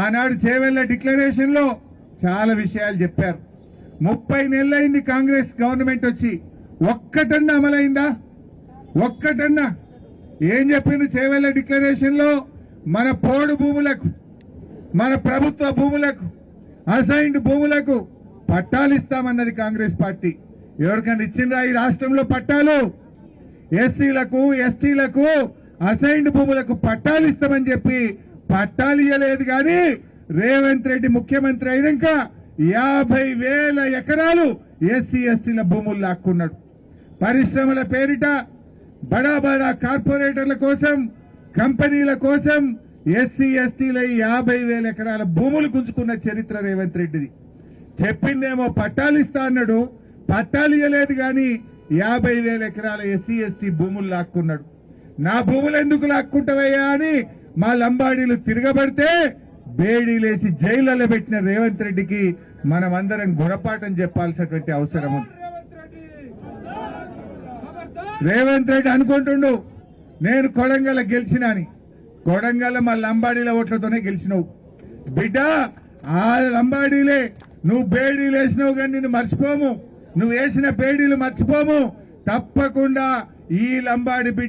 ఆనాడు చేవెళ్ల డిక్లరేషన్ లో చాలా విషయాలు చెప్పారు. 30 నెలలైంది కాంగ్రెస్ గవర్నమెంట్ వచ్చి, ఒక్కటన్నా అమలైందా? ఒక్కటన్నా? ఏం చెప్పింది చేవెళ్ల డిక్లరేషన్ లో? మన పోడు భూములకు, మన ప్రభుత్వ భూములకు, అసైన్డ్ భూములకు పట్టాలు ఇస్తామన్నది కాంగ్రెస్ పార్టీ. ఎవరికైనా ఇచ్చిండ్రా ఈ రాష్ట్రంలో పట్టాలు? ఎస్సీలకు, ఎస్టీలకు అసైన్డ్ భూములకు పట్టాలు ఇస్తామని చెప్పి పట్టాలు ఇవ్వలేదు. కానీ రేవంత్ రెడ్డి ముఖ్యమంత్రి అయినాక 50,000 ఎకరాలు ఎస్సీ ఎస్టీల భూములు లాక్కున్నాడు. పరిశ్రమల పేరిట బడా బడా కార్పొరేటర్ల కోసం, కంపెనీల కోసం ఎస్సీ ఎస్టీల 50,000 ఎకరాల భూములు గుంజుకున్న చరిత్ర రేవంత్ రెడ్డిది. చెప్పిందేమో పట్టాలు ఇస్తా అన్నాడు, పట్టాలు ఇవ్వలేదు. కానీ 50,000 ఎకరాల ఎస్సీ ఎస్టీ భూములు లాక్కున్నాడు. నా భూములు ఎందుకు లాక్కుంటావయ్యా అని మా లంబాడీలు తిరగబడితే బేడీలేసి జైళ్లలో పెట్టిన రేవంత్ రెడ్డికి మనం అందరం గుణపాఠం చెప్పాల్సినటువంటి అవసరం ఉంది. రేవంత్ రెడ్డి అనుకుంటుండు నేను కొడంగల్ గెలిచినా అని. కొడంగల్ మా లంబాడీల ఓట్లతోనే గెలిచినావు బిడ్డ. ఆ లంబాడీలే నువ్వు బేడీలు వేసినావు, కానీ నిన్ను మర్చిపోము. నువ్వు వేసిన బేడీలు మర్చిపోము. తప్పకుండా ఈ లంబాడి బిడ్డ